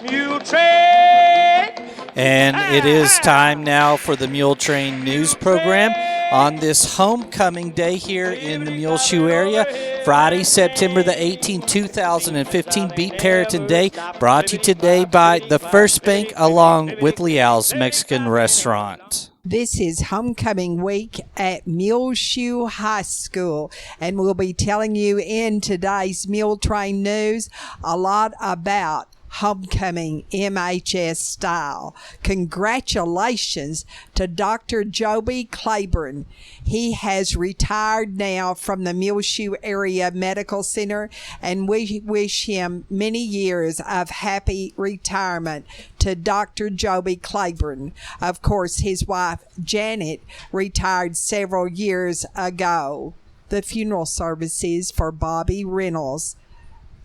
Muletrain! And it is time now for the Muletrain news program on this homecoming day here in the Muleshoe area. Friday, September the 18th, 2015, Beat Perriton Day, brought to you today by the First Bank along with Leal's Mexican Restaurant. This is homecoming week at Muleshoe High School, and we'll be telling you in today's Muletrain news a lot about homecoming MHS style. Congratulations to Dr. Joby Claiborne. He has retired now from the Muleshoe Area Medical Center, and we wish him many years of happy retirement to Dr. Joby Claiborne. Of course, his wife Janet retired several years ago. The funeral services for Bobby Reynolds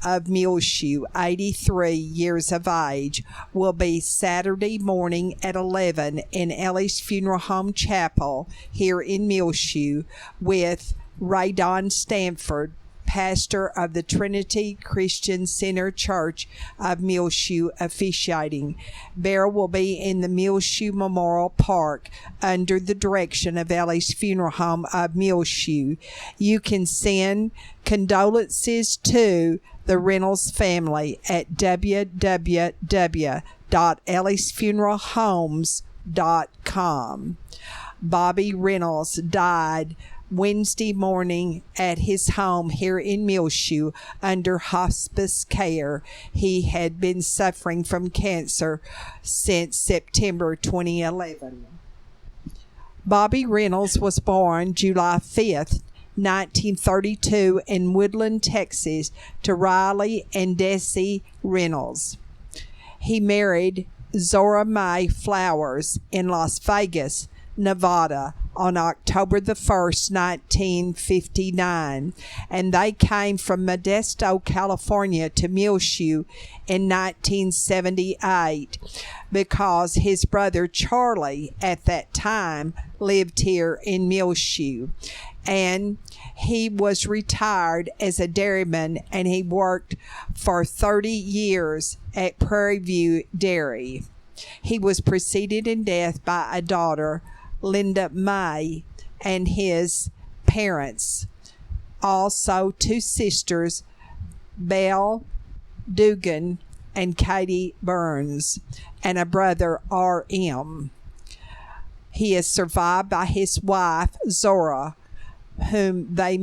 of Muleshoe, 83 years of age, will be Saturday morning at 11 in Ellie's Funeral Home Chapel here in Muleshoe, with Ray Don Stanford, pastor of the Trinity Christian Center Church of Muleshoe, officiating. Bear will be in the Muleshoe Memorial Park under the direction of Ellie's Funeral Home of Muleshoe. You can send condolences to the Reynolds family at www.elliesfuneralhomes.com. Bobby Reynolds died Wednesday morning at his home here in Muleshoe under hospice care. He had been suffering from cancer since September 2011. Bobby Reynolds was born July 5th, 1932 in Woodland, Texas, to Riley and Desi Reynolds. He married Zora Mae Flowers in Las Vegas, Nevada, on October the 1st, 1959, and they came from Modesto, California to Muleshoe in 1978 because his brother Charlie at that time lived here in Muleshoe, and he was retired as a dairyman, and he worked for 30 years at Prairie View Dairy. He was preceded in death by a daughter, Linda May, and his parents. Also, two sisters, Belle Dugan and Katie Burns, and a brother, R.M. He is survived by his wife, Zora, whom he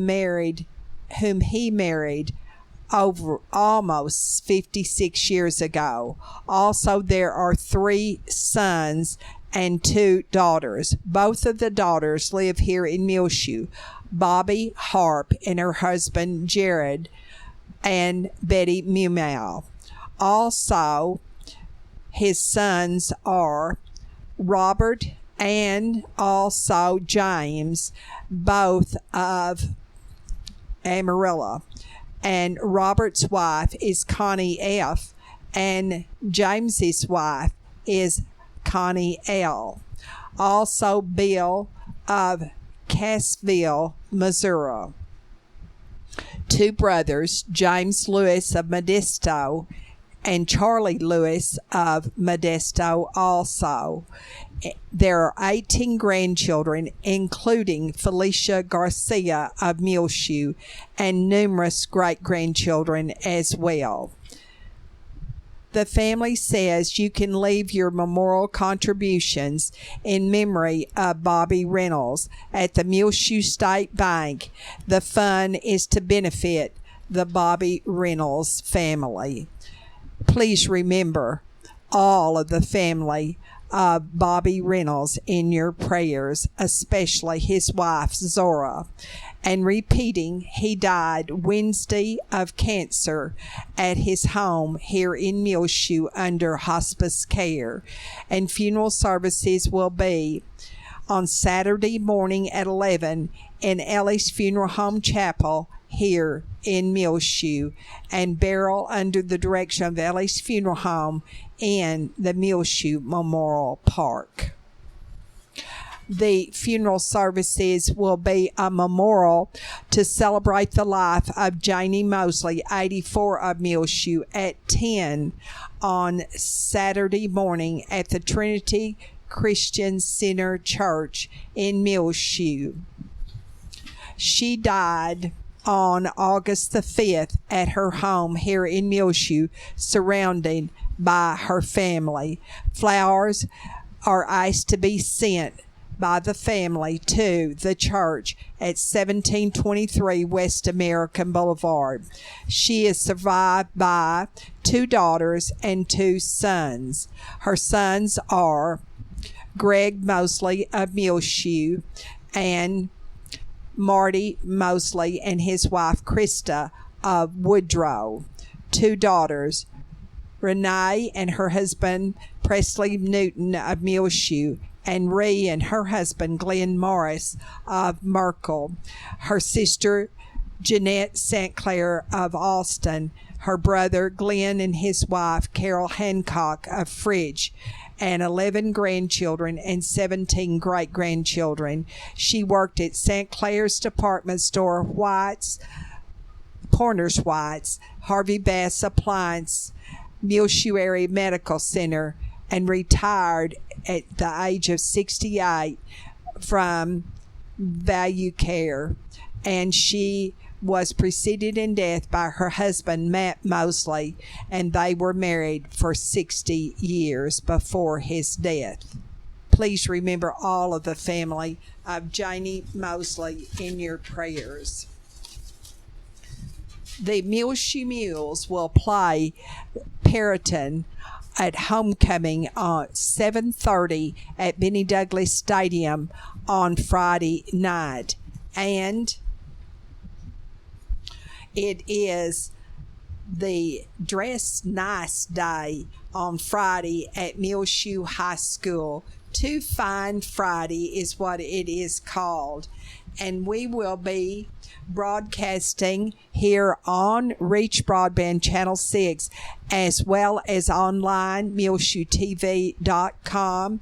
married over almost 56 years ago. Also, there are 3 sons and 2 daughters. Both of the daughters live here in Muleshoe. Bobby Harp and her husband Jared, and Betty Mumau. Also, his sons are Robert and also James, both of Amarillo. And Robert's wife is Connie F., and James's wife is Connie L. Also, Bill of Cassville, Missouri. 2 brothers, James Lewis of Modesto and Charlie Lewis of Modesto also. There are 18 grandchildren, including Felicia Garcia of Muleshoe, and numerous great-grandchildren as well. The family says you can leave your memorial contributions in memory of Bobby Reynolds at the Muleshoe State Bank. The fund is to benefit the Bobby Reynolds family. Please remember all of the family of Bobby Reynolds in your prayers, especially his wife Zora. And repeating, he died Wednesday of cancer at his home here in Muleshoe under hospice care. And funeral services will be on Saturday morning at 11 in Ellie's Funeral Home Chapel here in Muleshoe, and burial under the direction of Ellie's Funeral Home in the Muleshoe Memorial Park. The funeral services will be a memorial to celebrate the life of Janie Mosley, 84, of Muleshoe, at 10 on Saturday morning at the Trinity Christian Center Church in Muleshoe. She died on August the 5th at her home here in Muleshoe, surrounded by her family. Flowers are asked to be sent by the family to the church at 1723 West American Boulevard. She is survived by 2 daughters and 2 sons. Her sons are Greg Mosley of Muleshoe and Marty Mosley and his wife Krista of Woodrow. 2 daughters, Renee and her husband Presley Newton of Muleshoe, and Ree and her husband Glenn Morris of Merkel. Her sister Jeanette St. Clair of Austin. Her brother Glenn and his wife Carol Hancock of Fridge, and 11 grandchildren and 17 great-grandchildren. She worked at St. Clair's department store, Pointers White's, Harvey Bass Appliance, Muleshoe Area Medical Center, and retired at the age of 68 from Value Care. And she was preceded in death by her husband, Matt Mosley, and they were married for 60 years before his death. Please remember all of the family of Janie Mosley in your prayers. The Muleshoe Mules will play Perryton at homecoming on 7:30 at Benny Douglas Stadium on Friday night. And it is the Dress Nice Day on Friday at Muleshoe High School. Too Fine Friday is what it is called. And we will be broadcasting here on Reach Broadband Channel 6, as well as online, MuleshoeTV.com.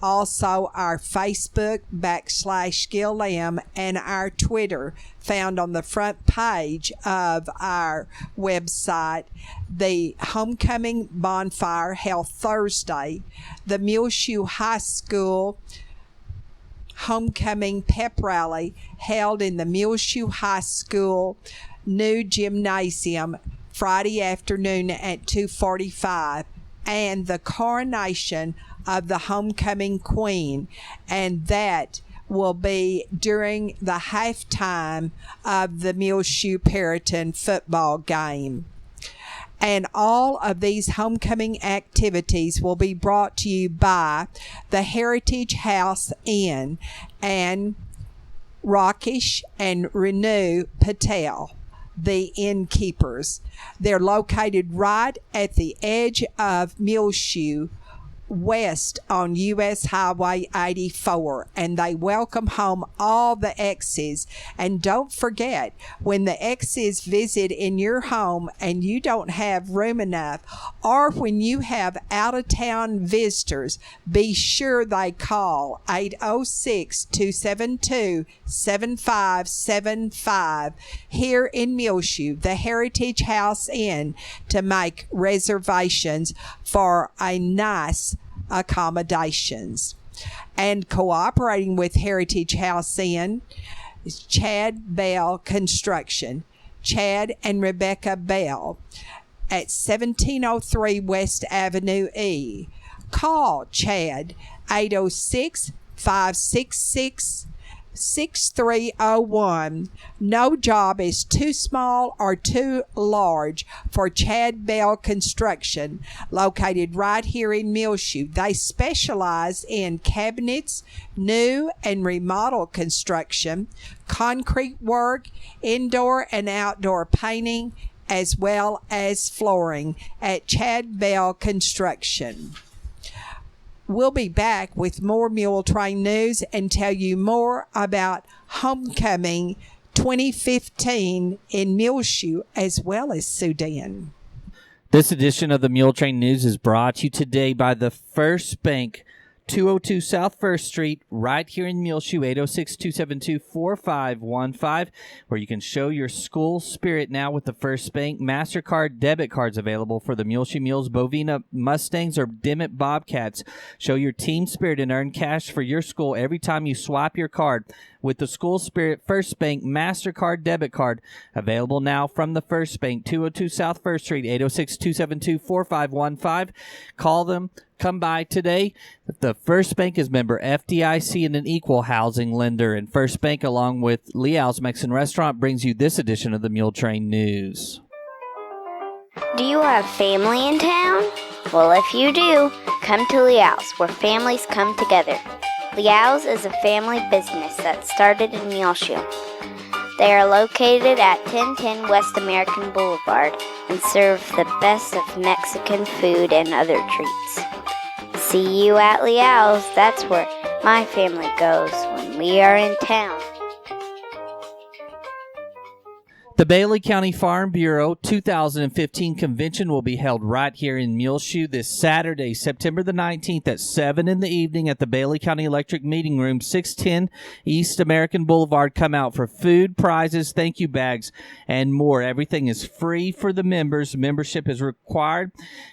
Also, our Facebook, /Gil Lamb, and our Twitter, found on the front page of our website. The Homecoming Bonfire held Thursday. The Muleshoe High School Homecoming Pep Rally held in the Muleshoe High School new gymnasium Friday afternoon at 2:45, and the coronation of the homecoming queen, and that will be during the halftime of the Muleshoe Perryton football game. And all of these homecoming activities will be brought to you by the Heritage House Inn and Rakesh and Renew Patel, the innkeepers. They're located right at the edge of Muleshoe, west on U.S. Highway 84, and they welcome home all the exes. And don't forget, when the exes visit in your home and you don't have room enough, or when you have out-of-town visitors, be sure they call 806-272-7575 here in Muleshoe, the Heritage House Inn, to make reservations for a nice accommodations. And cooperating with Heritage House Inn is Chad Bell Construction, Chad and Rebecca Bell, at 1703 West Avenue E. Call Chad 806-566-6301. No job is too small or too large for Chad Bell Construction, located right here in Muleshoe. They specialize in cabinets, new and remodel construction, concrete work, indoor and outdoor painting, as well as flooring at Chad Bell Construction. We'll be back with more Muletrain news and tell you more about Homecoming 2015 in Muleshoe as well as Sudan. This edition of the Muletrain News is brought to you today by the First Bank 202 South 1st Street, right here in Muleshoe, 806-272-4515, where you can show your school spirit now with the First Bank MasterCard debit cards available for the Muleshoe Mules, Bovina Mustangs, or Dimmitt Bobcats. Show your team spirit and earn cash for your school every time you swipe your card with the School Spirit First Bank MasterCard debit card, available now from the First Bank, 202 South 1st Street, 806-272-4515. Call them. Come by today. The First Bank is member FDIC and an equal housing lender. And First Bank, along with Leal's Mexican Restaurant, brings you this edition of the Muletrain News. Do you have family in town? Well, if you do, come to Leal's, where families come together. Leal's is a family business that started in Muleshoe. They are located at 1010 West American Boulevard and serve the best of Mexican food and other treats. See you at Leal's. That's where my family goes when we are in town. The Bailey County Farm Bureau 2015 convention will be held right here in Muleshoe this Saturday, September the 19th at 7 in the evening at the Bailey County Electric Meeting Room, 610 East American Boulevard. Come out for food, prizes, thank you bags, and more. Everything is free for the members. Membership is required,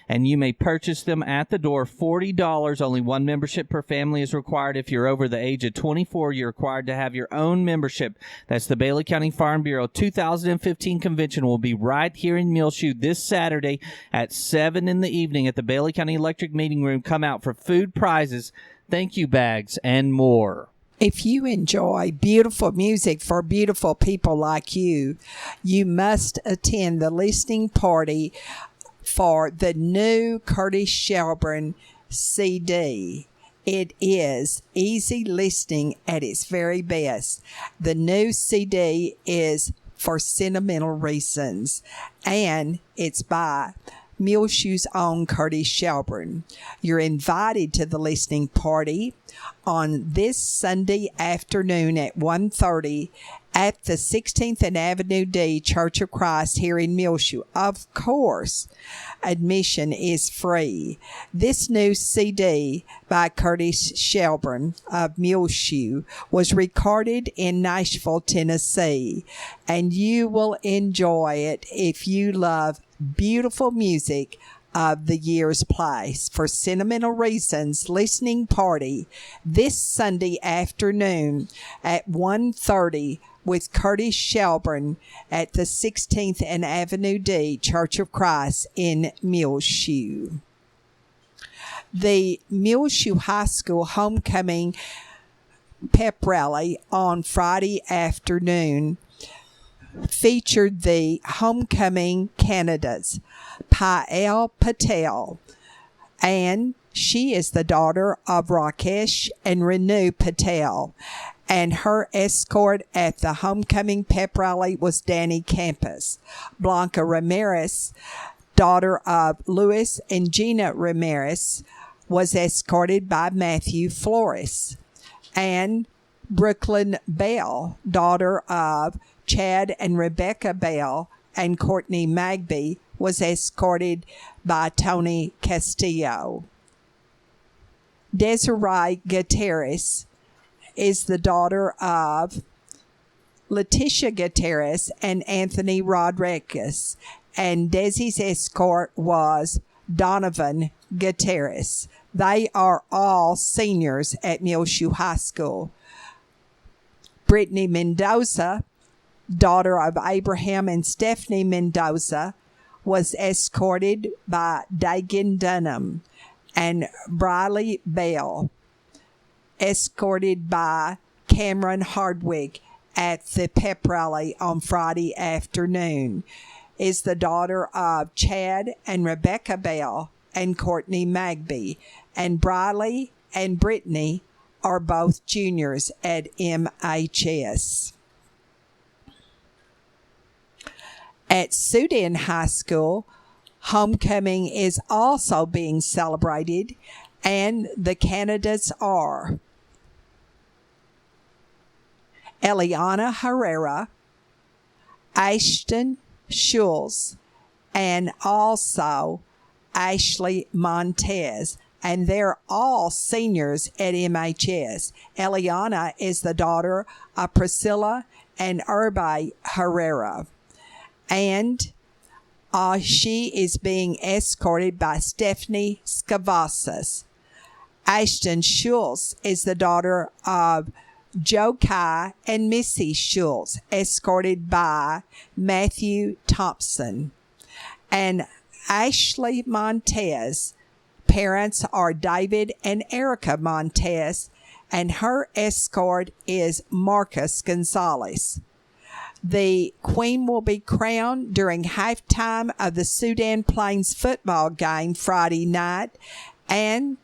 and you may purchase them at the door. $40. Only one membership per family is required. If you're over the age of 24, you're required to have your own membership. That's the Bailey County Farm Bureau 2015 convention will be right here in Muleshoe this Saturday at 7 in the evening at the Bailey County Electric Meeting Room. Come out for food, prizes, thank you bags, and more. If you enjoy beautiful music for beautiful people like you, you must attend the listening party for the new Curtis Shelburne CD. It is easy listening at its very best. The new CD is For Sentimental Reasons, and it's by Muleshoe's own Curtis Shelburne. You're invited to the listening party on this Sunday afternoon at 1:30 at the 16th and Avenue D Church of Christ here in Muleshoe. Of course, admission is free. This new CD by Curtis Shelburne of Muleshoe was recorded in Nashville, Tennessee, and you will enjoy it if you love beautiful music of the year's place. For Sentimental Reasons listening party this Sunday afternoon at 1:30 with Curtis Shelburne at the 16th and Avenue D Church of Christ in Muleshoe. The Muleshoe High School homecoming pep rally on Friday afternoon featured the homecoming candidates, Pael Patel, and she is the daughter of Rakesh and Renu Patel, and her escort at the homecoming pep rally was Danny Campus. Blanca Ramirez, daughter of Luis and Gina Ramirez, was escorted by Matthew Flores, and Brooklyn Bell, daughter of Chad and Rebecca Bell and Courtney Magby, was escorted by Tony Castillo. Desiree Gutierrez is the daughter of Leticia Gutierrez and Anthony Rodriguez, and Desi's escort was Donovan Gutierrez. They are all seniors at Muleshoe High School. Brittany Mendoza, daughter of Abraham and Stephanie Mendoza, was escorted by Dagan Dunham, and Briley Bell, escorted by Cameron Hardwick at the pep rally on Friday afternoon, is the daughter of Chad and Rebecca Bell and Courtney Magby, and Briley and Brittany are both juniors at MHS. At Sudan High School, homecoming is also being celebrated, and the candidates are Eliana Herrera, Ashton Schultz, and also Ashley Montez. and they're all seniors at MHS. Eliana is the daughter of Priscilla and Urbe Herrera, and she is being escorted by Stephanie Scavasas. Ashton Schultz is the daughter of Joe Kai and Missy Schultz, escorted by Matthew Thompson. And Ashley Montez, parents are David and Erica Montez, and her escort is Marcus Gonzalez. The Queen will be crowned during halftime of the Sudan Plains football game Friday night, and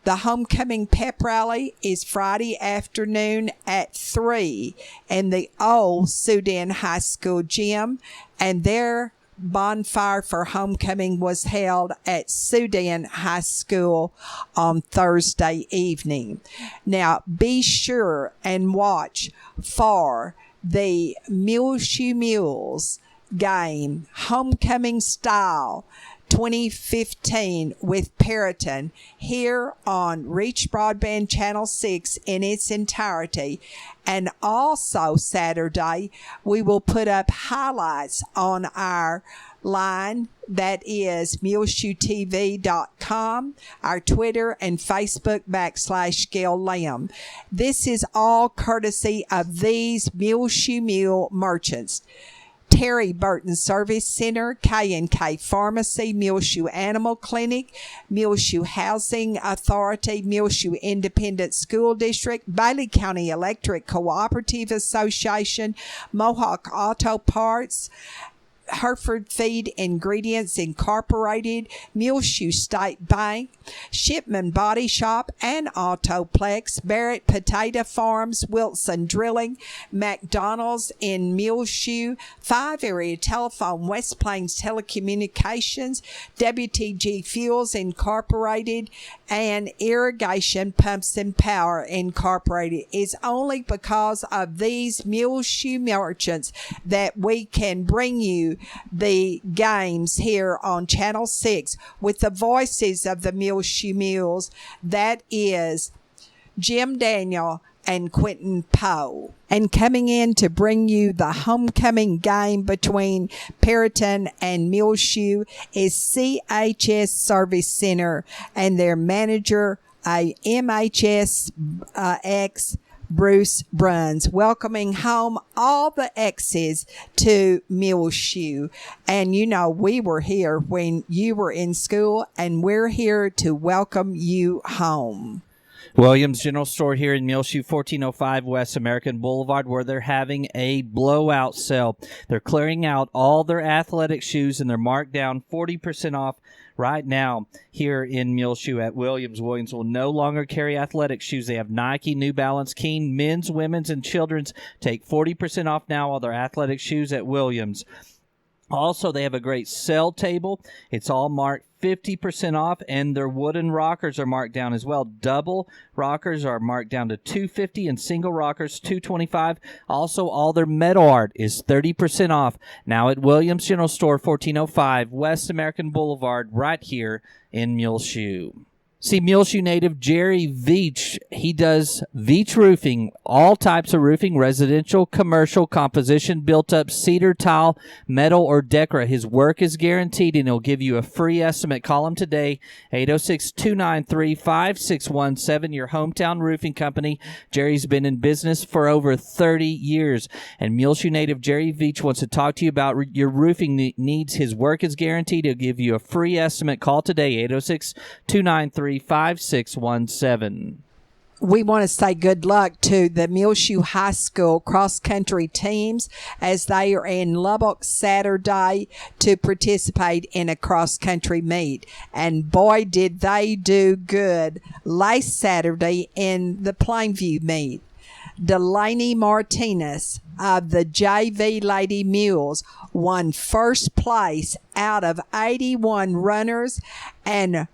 the homecoming pep rally is Friday afternoon at 3 in the old Sudan High School gym, and their bonfire for homecoming was held at Sudan High School on Thursday evening. Now, be sure and watch for the Muleshoe Mules game, Homecoming Style 2015 with Periton here on Reach Broadband Channel 6 in its entirety. And also Saturday, we will put up highlights on our line that is muleshoetv.com, our Twitter and Facebook / Gail This is all courtesy of these Muleshoe Mule merchants: Terry Burton Service Center, K&K Pharmacy, Muleshoe Animal Clinic, Muleshoe Housing Authority, Muleshoe Independent School District, Bailey County Electric Cooperative Association, Mohawk Auto Parts, Hereford Feed Ingredients Incorporated, Muleshoe State Bank, Shipman Body Shop and Autoplex, Barrett Potato Farms, Wilson Drilling, McDonald's in Muleshoe, 5 Area Telephone, West Plains Telecommunications, WTG Fuels Incorporated, and Irrigation Pumps and Power Incorporated. It's only because of these Muleshoe merchants that we can bring you the games here on Channel 6 with the voices of the Muleshoe Mules. That is Jim Daniel and Quentin Poe. And coming in to bring you the homecoming game between Periton and Muleshoe is CHS Service Center and their manager, MHS X Bruce Bruns, welcoming home all the X's to Muleshoe. And you know, we were here when you were in school, and we're here to welcome you home. Williams General Store here in Muleshoe, 1405 West American Boulevard, where they're having a blowout sale. They're clearing out all their athletic shoes, and they're marked down 40% off right now here in Muleshoe at Williams. Williams will no longer carry athletic shoes. They have Nike, New Balance, Keen, men's, women's, and children's. Take 40% off now all their athletic shoes at Williams. Also, they have a great sell table. It's all marked 50% off, and their wooden rockers are marked down as well. Double rockers are marked down to $250 and single rockers $225. Also, all their metal art is 30% off now at Williams General Store, 1405 West American Boulevard, right here in Muleshoe. See, Muleshoe native Jerry Veach, he does Veach Roofing, all types of roofing, residential, commercial, composition, built-up, cedar, tile, metal, or Decra. His work is guaranteed, and he'll give you a free estimate. Call him today, 806-293-5617, your hometown roofing company. Jerry's been in business for over 30 years, and Muleshoe native Jerry Veach wants to talk to you about your roofing needs. His work is guaranteed. He'll give you a free estimate. Call today, 806-293-5617. We want to say good luck to the Muleshoe High School cross-country teams as they are in Lubbock Saturday to participate in a cross-country meet. And boy, did they do good last Saturday in the Plainview meet. Delaney Martinez of the JV Lady Mules won first place out of 81 runners, and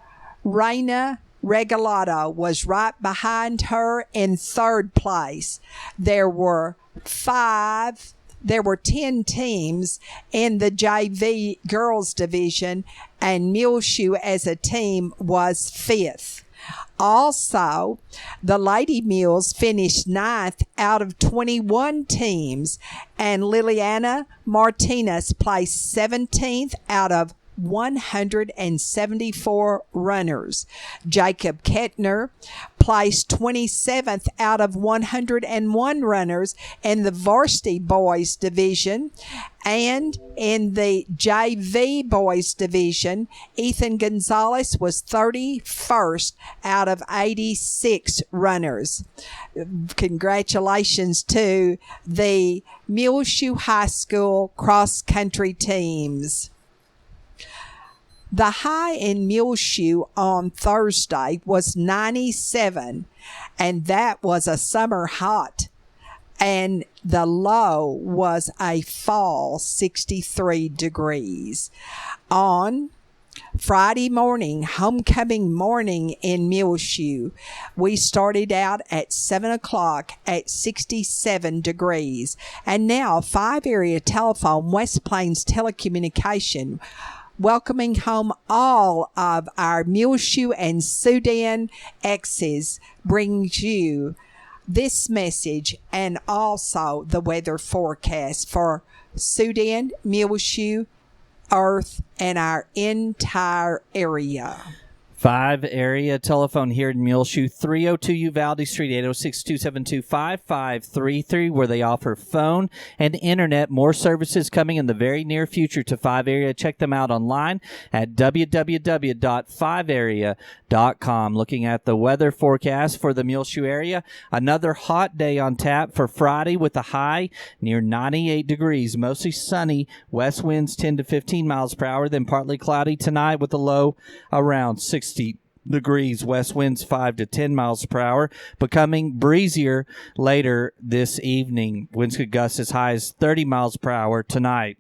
Raina Regalado was right behind her in third place. There were 10 teams in the JV girls division, and Muleshoe as a team was fifth. Also, the Lady Mules finished ninth out of 21 teams, and Liliana Martinez placed 17th out of 174 runners. Jacob Kettner placed 27th out of 101 runners in the varsity boys division. And in the JV boys division, Ethan Gonzalez was 31st out of 86 runners. Congratulations to the Muleshoe High School cross-country teams. The high in Muleshoe on Thursday was 97, and that was a summer hot. And the low was a fall 63 degrees. On Friday morning, homecoming morning in Muleshoe, we started out at 7 o'clock at 67 degrees. And now 5 area telephone, West Plains Telecommunication, welcoming home all of our Muleshoe and Sudan exes, brings you this message and also the weather forecast for Sudan, Muleshoe, Earth, and our entire area. 5 area telephone here in Muleshoe, 302 Uvalde Street, 806-272-5533, where they offer phone and internet. More services coming in the very near future to 5 area. Check them out online at www.5area.com. Looking at the weather forecast for the Muleshoe area, another hot day on tap for Friday with a high near 98 degrees. Mostly sunny, west winds 10 to 15 miles per hour, then partly cloudy tonight with a low around 60 degrees, west winds 5 to 10 miles per hour, becoming breezier later this evening. Winds could gust as high as 30 miles per hour tonight.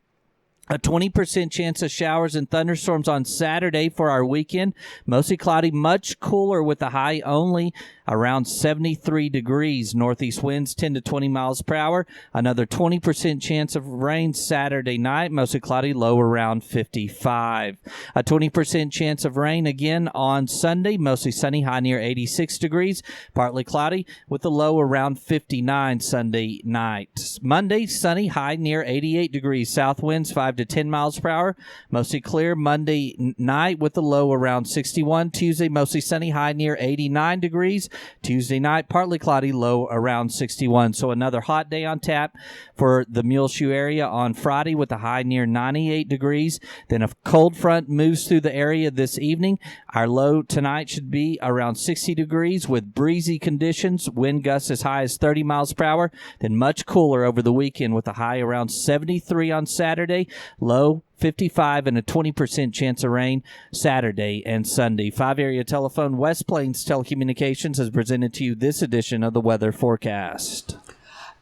A 20% chance of showers and thunderstorms on Saturday for our weekend. Mostly cloudy, much cooler with a high only around 73 degrees. Northeast winds 10 to 20 miles per hour. Another 20% chance of rain Saturday night. Mostly cloudy, low around 55. A 20% chance of rain again on Sunday. Mostly sunny, high near 86 degrees. Partly cloudy with a low around 59 Sunday night. Monday, sunny, high near 88 degrees. South winds 5 to 10 miles per hour. Mostly clear Monday night with a low around 61. Tuesday, mostly sunny, high near 89 degrees. Tuesday night, partly cloudy, low around 61. So another hot day on tap for the Muleshoe area on Friday with a high near 98 degrees. Then a cold front moves through the area this evening. Our low tonight should be around 60 degrees with breezy conditions. Wind gusts as high as 30 miles per hour. Then much cooler over the weekend with a high around 73 on Saturday. Low 55 and a 20% chance of rain Saturday and Sunday. 5 area telephone, West Plains Telecommunications has presented to you this edition of the weather forecast.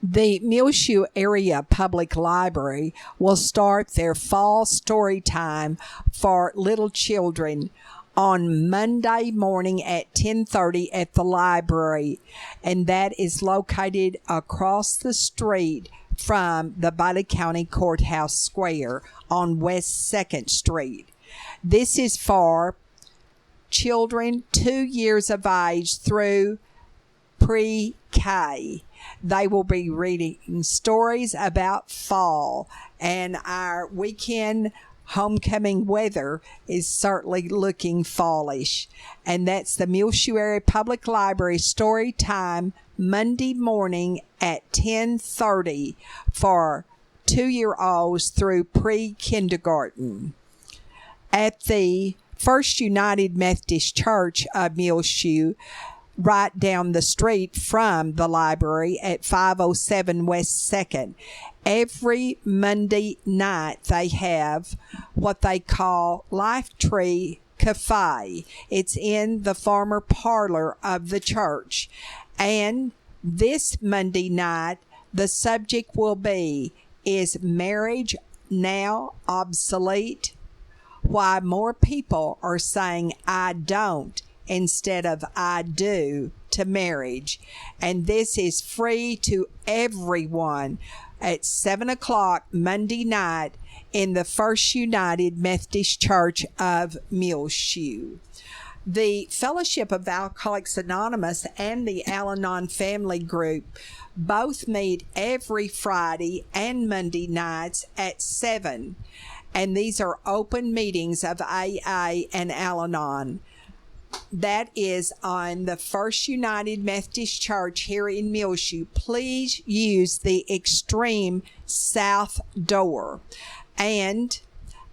The Muleshoe Area Public Library will start their fall story time for little children on Monday morning at 10:30 at the library, and that is located across the street from the Bailey County Courthouse Square on West 2nd Street. This is for children 2 years of age through pre-K. They will be reading stories about fall, and our weekend homecoming weather is certainly looking fallish. And that's the Muleshoe Area Public Library story time Monday morning at 10:30 for 2-year-olds through pre-kindergarten. At the First United Methodist Church of Muleshoe, right down the street from the library at 507 West 2nd. Every Monday night they have what they call Life Tree Cafe. It's in the former parlor of the church. And this Monday night, the subject will be, is marriage now obsolete? Why more people are saying I don't instead of I do to marriage. And this is free to everyone at 7 o'clock Monday night in the First United Methodist Church of Muleshoe. The Fellowship of Alcoholics Anonymous and the Al-Anon Family Group both meet every Friday and Monday nights at 7. And these are open meetings of AA and Al-Anon. That is on the First United Methodist Church here in Muleshoe. Please use the extreme south door. And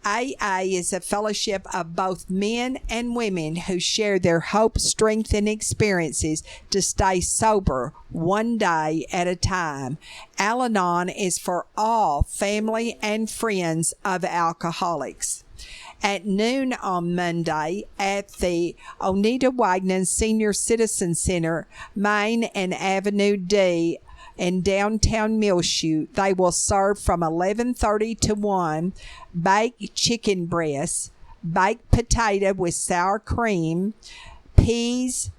AA is a fellowship of both men and women who share their hope, strength, and experiences to stay sober one day at a time. Al-Anon is for all family and friends of alcoholics. At noon on Monday at the Oneida Wagner Senior Citizen Center, Main and Avenue D in downtown Muleshoe, they will serve from 11:30 to 1 baked chicken breasts, baked potato with sour cream, peas,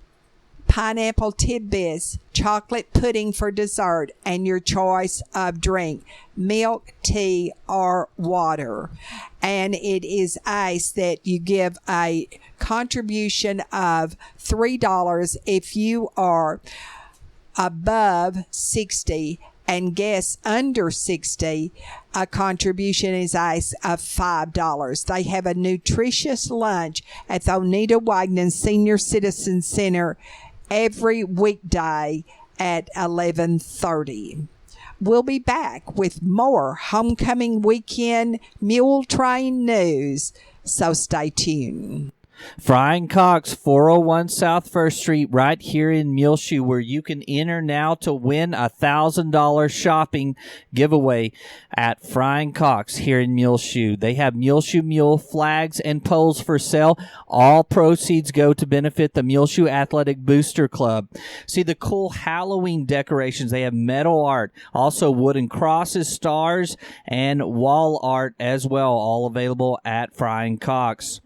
pineapple tidbits, chocolate pudding for dessert, and your choice of drink, milk, tea, or water. And it is asked that you give a contribution of $3 if you are above 60, and guests under 60, a contribution is asked of $5. They have a nutritious lunch at the Oneida Wagner Senior Citizen Center every weekday at 11:30. We'll be back with more homecoming weekend Muletrain news, so stay tuned. Frying Cox, 401 South First Street, right here in Muleshoe, where you can enter now to win a $1,000 shopping giveaway at Frying Cox here in Muleshoe. They have Muleshoe Mule flags and poles for sale. All proceeds go to benefit the Muleshoe Athletic Booster Club. See the cool Halloween decorations. They have metal art, also wooden crosses, stars, and wall art as well, all available at Frying Cox.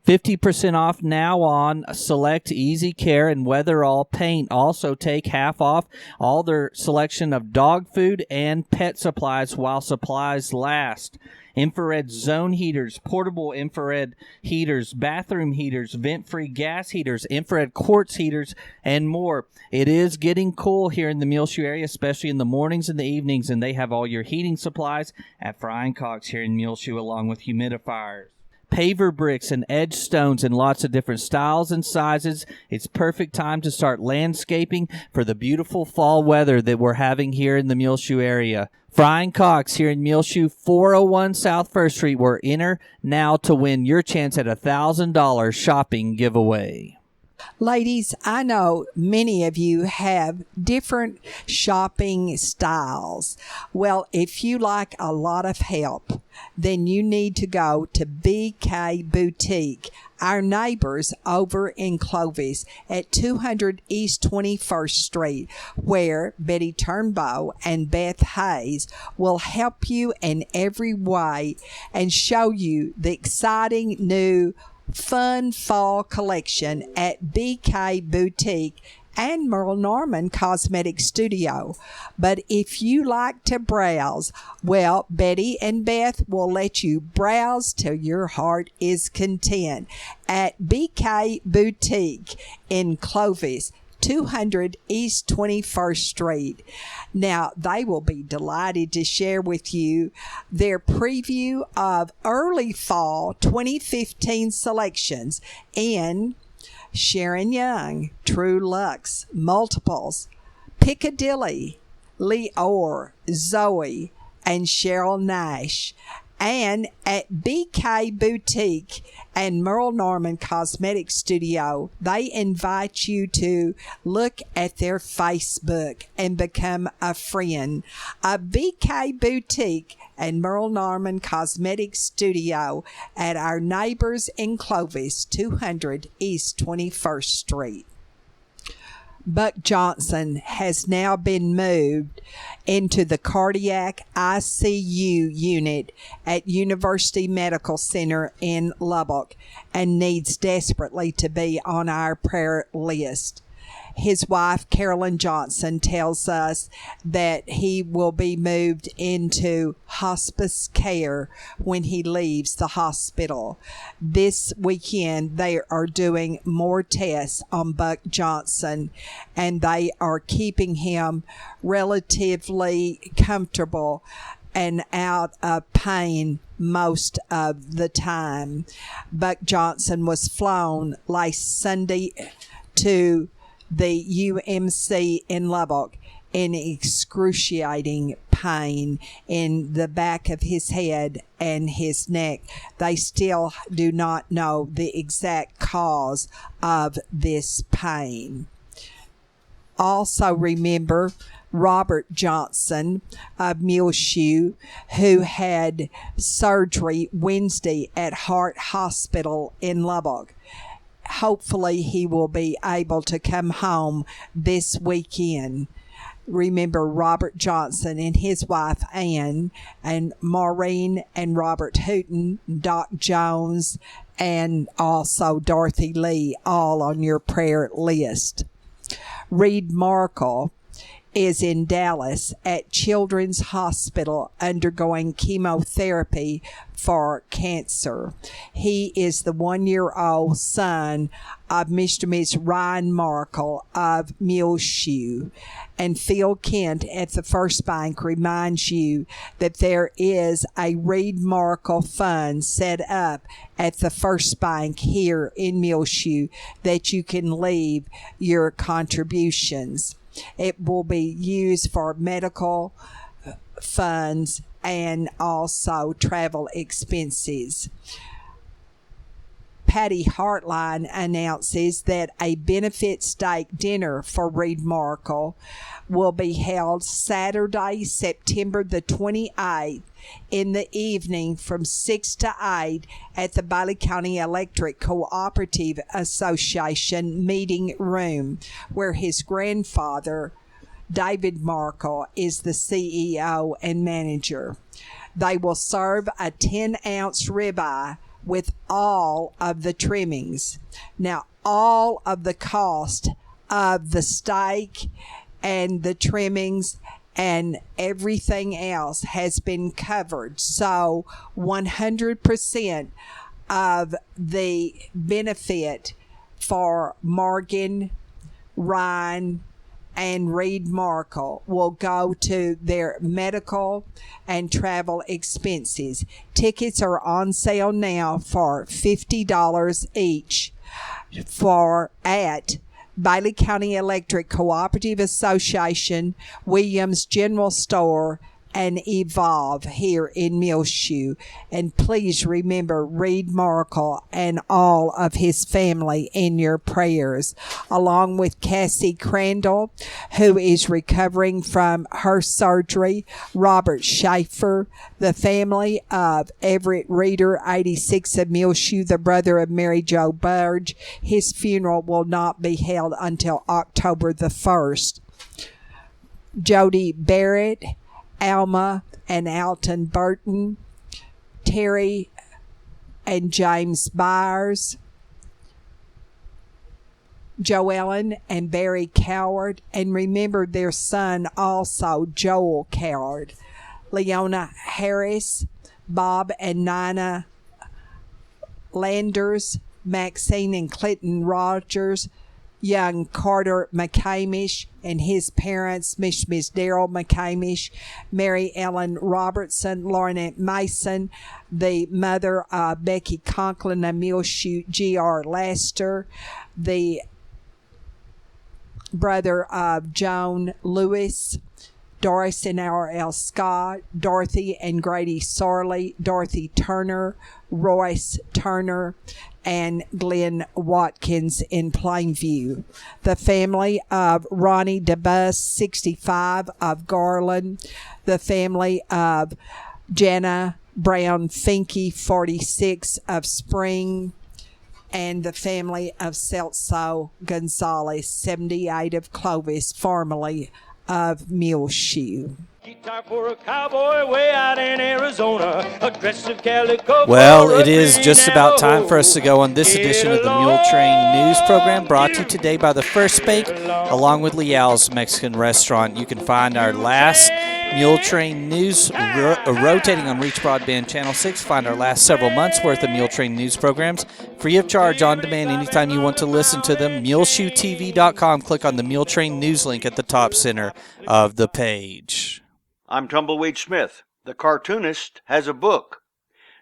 50% off now on select Easy Care and Weatherall paint. Also take half off all their selection of dog food and pet supplies while supplies last. Infrared zone heaters, portable infrared heaters, bathroom heaters, vent-free gas heaters, infrared quartz heaters, and more. It is getting cool here in the Muleshoe area, especially in the mornings and the evenings, and they have all your heating supplies at Frying Cox here in Muleshoe, along with humidifiers. Paver bricks and edge stones in lots of different styles and sizes. It's perfect time to start landscaping for the beautiful fall weather that we're having here in the Muleshoe area. Frying Cox here in Muleshoe, 401 South First Street, where enter now to win your chance at a $1,000 shopping giveaway. Ladies, I know many of you have different shopping styles. Well, if you like a lot of help, then you need to go to BK Boutique, our neighbors over in Clovis at 200 East 21st Street, where Betty Turnbow and Beth Hayes will help you in every way and show you the exciting new fun fall collection at BK Boutique and Merle Norman Cosmetic Studio. But if you like to browse, well, Betty and Beth will let you browse till your heart is content at BK Boutique in Clovis, 200 East 21st Street. Now, they will be delighted to share with you their preview of early fall 2015 selections in Sharon Young, True Luxe, Multiples, Piccadilly, Leor, Zoe, and Cheryl Nash. And at BK Boutique and Merle Norman Cosmetic Studio, they invite you to look at their Facebook and become a friend of BK Boutique and Merle Norman Cosmetic Studio at our neighbors in Clovis, 200 East 21st Street. Buck Johnson has now been moved into the cardiac ICU unit at University Medical Center in Lubbock and needs desperately to be on our prayer list. His wife, Carolyn Johnson, tells us that he will be moved into hospice care when he leaves the hospital. This weekend, they are doing more tests on Buck Johnson, and they are keeping him relatively comfortable and out of pain most of the time. Buck Johnson was flown last Sunday to the UMC in Lubbock in excruciating pain in the back of his head and his neck. They still do not know the exact cause of this pain. Also remember Robert Johnson of Muleshoe, who had surgery Wednesday at Hart Hospital in Lubbock. Hopefully he will be able to come home this weekend. Remember Robert Johnson and his wife Ann, and Maureen and Robert Hooten, Doc Jones, and also Dorothy Lee, all on your prayer list. Reed Markle is in Dallas at Children's Hospital undergoing chemotherapy for cancer. He is the 1-year-old son of Mr. and Miss Ryan Markle of Muleshoe. And Phil Kent at the First Bank reminds you that there is a Reed Markle fund set up at the First Bank here in Muleshoe that you can leave your contributions. It will be used for medical funds and also travel expenses. Patty Hartline announces that a benefit steak dinner for Reed Markle will be held Saturday, September the 28th in the evening from 6 to 8 at the Bailey County Electric Cooperative Association meeting room, where his grandfather, David Markle, is the CEO and manager. They will serve a 10-ounce ribeye with all of the trimmings. Now, all of the cost of the steak and the trimmings and everything else has been covered. So 100% of the benefit for Morgan, Ryan, and Reed Markle will go to their medical and travel expenses. Tickets are on sale now for $50 each at Bailey County Electric Cooperative Association, Williams General Store, and Evolve here in Muleshoe. And please remember Reed Markle and all of his family in your prayers, along with Cassie Crandall, who is recovering from her surgery, Robert Schaefer, the family of Everett Reeder, 86 of Muleshoe, the brother of Mary Jo Burge. His funeral will not be held until October the 1st. Jody Barrett, Alma and Alton Burton, Terry and James Byers, Joellen and Barry Coward, and remember their son also, Joel Coward, Leona Harris, Bob and Nina Landers, Maxine and Clinton Rogers, young Carter McCamish and his parents, Miss Daryl McCamish, Mary Ellen Robertson, Lornette Mason, the mother of Becky Conklin and Muleshoe, G.R. Lester, the brother of Joan Lewis, Doris and R.L. Scott, Dorothy and Grady Sorley, Dorothy Turner, Royce Turner, and Glenn Watkins in Plainview. The family of Ronnie DeBus, 65, of Garland. The family of Jana Brown Finke, 46, of Spring. And the family of Celso Gonzalez, 78, of Clovis, formerly of Muleshoe. Guitar for a cowboy way out in Arizona, aggressive calico. Well, it is just about time for us to go on this edition of the Mule Train News Program, brought to you today by the First Bake, along with Leal's Mexican Restaurant. You can find our last Mule Train News rotating on Reach Broadband Channel 6. Find our last several months' worth of Mule Train News programs free of charge, on demand, anytime you want to listen to them. MuleshoeTV.com. Click on the Mule Train News link at the top center of the page. I'm Tumbleweed Smith. The cartoonist has a book.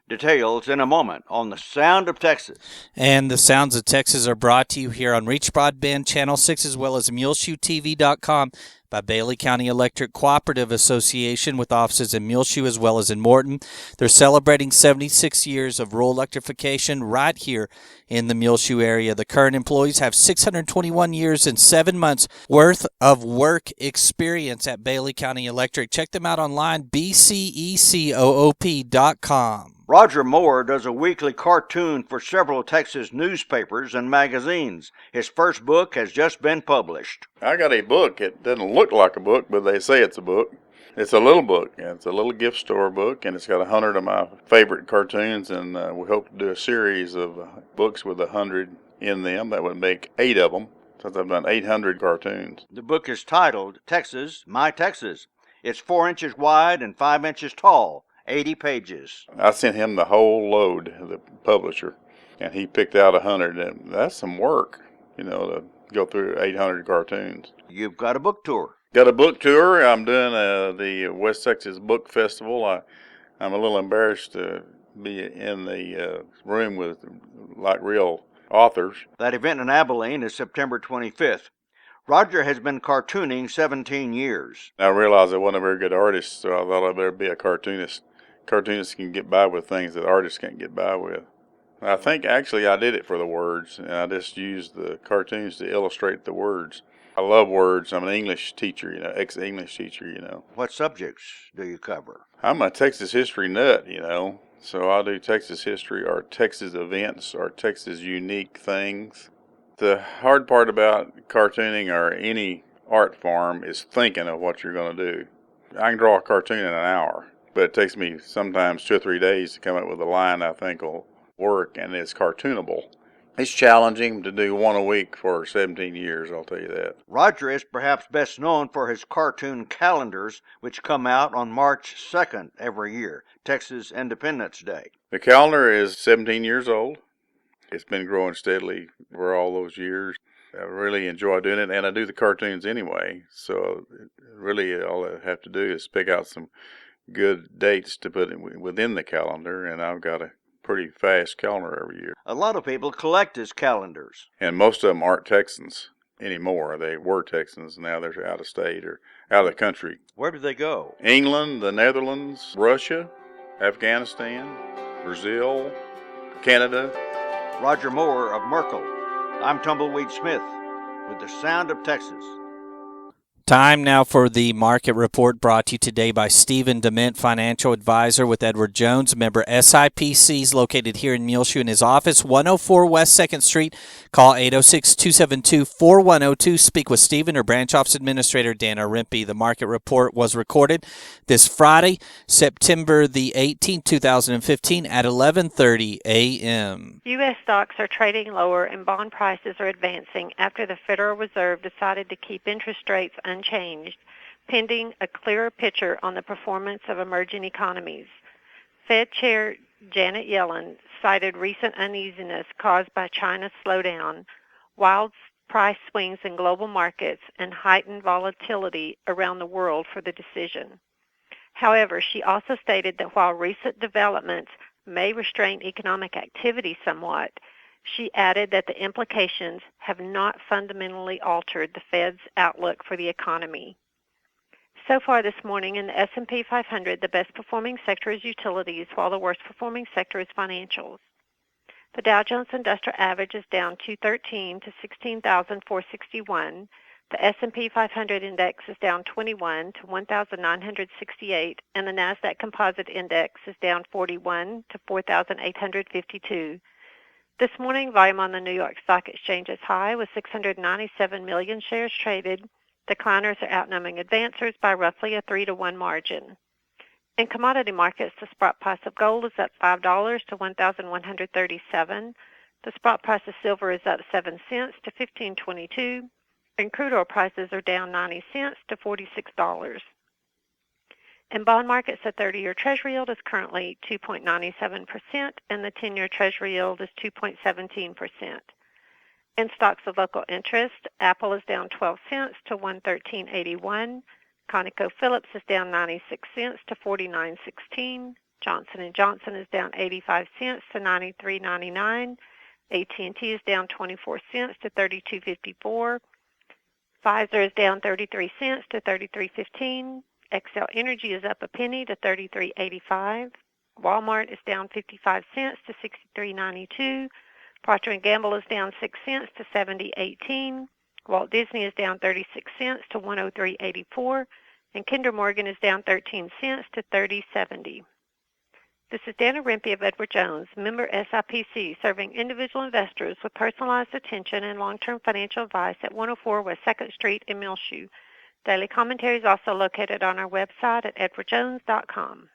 Details in a moment on the Sound of Texas. And the Sounds of Texas are brought to you here on Reach Broadband Channel 6 as well as MuleshoeTV.com by Bailey County Electric Cooperative Association with offices in Muleshoe as well as in Morton. They're celebrating 76 years of rural electrification right here in the Muleshoe area. The current employees have 621 years and 7 months worth of work experience at Bailey County Electric. Check them out online, bcecoop.com. Roger Moore does a weekly cartoon for several Texas newspapers and magazines. His first book has just been published. I got a book. It doesn't look like a book, but they say it's a book. It's a little book. It's a little gift store book, and it's got 100 of my favorite cartoons, and we hope to do a series of books with 100 in them. That would make 8 of them, since I've done 800 cartoons. The book is titled Texas, My Texas. It's 4 inches wide and 5 inches tall. 80 pages. I sent him the whole load, the publisher, and he picked out 100. And that's some work, to go through 800 cartoons. You've got a book tour. Got a book tour. I'm doing the West Texas Book Festival. I'm a little embarrassed to be in the room with like real authors. That event in Abilene is September 25th. Roger has been cartooning 17 years. I realized I wasn't a very good artist, so I thought I'd better be a cartoonist. Cartoonists can get by with things that artists can't get by with. I think actually I did it for the words, and I just used the cartoons to illustrate the words. I love words. I'm an English teacher, ex-English teacher, What subjects do you cover? I'm a Texas history nut, so I do Texas history or Texas events or Texas unique things. The hard part about cartooning or any art form is thinking of what you're going to do. I can draw a cartoon in an hour, but it takes me sometimes 2 or 3 days to come up with a line I think will work and it's cartoonable. It's challenging to do one a week for 17 years, I'll tell you that. Roger is perhaps best known for his cartoon calendars, which come out on March 2nd every year, Texas Independence Day. The calendar is 17 years old. It's been growing steadily for all those years. I really enjoy doing it, and I do the cartoons anyway. So really all I have to do is pick out some good dates to put within the calendar, and I've got a pretty fast calendar every year. A lot of people collect his calendars. And most of them aren't Texans anymore. They were Texans, now they're out of state or out of the country. Where do they go? England, the Netherlands, Russia, Afghanistan, Brazil, Canada. Roger Moore of Merkel. I'm Tumbleweed Smith with the Sound of Texas. Time now for the market report, brought to you today by Stephen Dement, financial advisor with Edward Jones, member SIPCs, located here in Muleshoe in his office, 104 West 2nd Street. Call 806-272-4102. Speak with Stephen or branch office administrator Dana Rimpey. The market report was recorded this Friday, September the 18th, 2015 at 11:30 a.m. U.S. stocks are trading lower and bond prices are advancing after the Federal Reserve decided to keep interest rates unchanged, pending a clearer picture on the performance of emerging economies. Fed Chair Janet Yellen cited recent uneasiness caused by China's slowdown, wild price swings in global markets, and heightened volatility around the world for the decision. However, she also stated that while recent developments may restrain economic activity somewhat, she added that the implications have not fundamentally altered the Fed's outlook for the economy. So far this morning in the S&P 500, the best performing sector is utilities, while the worst performing sector is financials. The Dow Jones Industrial Average is down 213 to 16,461. The S&P 500 Index is down 21 to 1,968, and the NASDAQ Composite Index is down 41 to 4,852. This morning, volume on the New York Stock Exchange is high with 697 million shares traded. Decliners are outnumbering advancers by roughly a 3-to-1 margin. In commodity markets, the spot price of gold is up $5 to $1,137. The spot price of silver is up 7 cents to $15.22, and crude oil prices are down 90 cents to $46. In bond markets, the 30-year Treasury yield is currently 2.97%, and the 10-year Treasury yield is 2.17%. In stocks of local interest, Apple is down 12 cents to $113.81. ConocoPhillips is down 96 cents to $49.16. Johnson & Johnson is down 85 cents to $93.99. AT&T is down 24 cents to $32.54. Pfizer is down 33 cents to $33.15. Xcel Energy is up a penny to $33.85. Walmart is down 55 cents to $63.92. Procter & Gamble is down 6 cents to $70.18. Walt Disney is down 36 cents to $103.84. And Kinder Morgan is down 13 cents to $30.70. This is Dana Rempe of Edward Jones, member SIPC, serving individual investors with personalized attention and long-term financial advice at 104 West 2nd Street in Muleshoe. Daily commentary is also located on our website at edwardjones.com.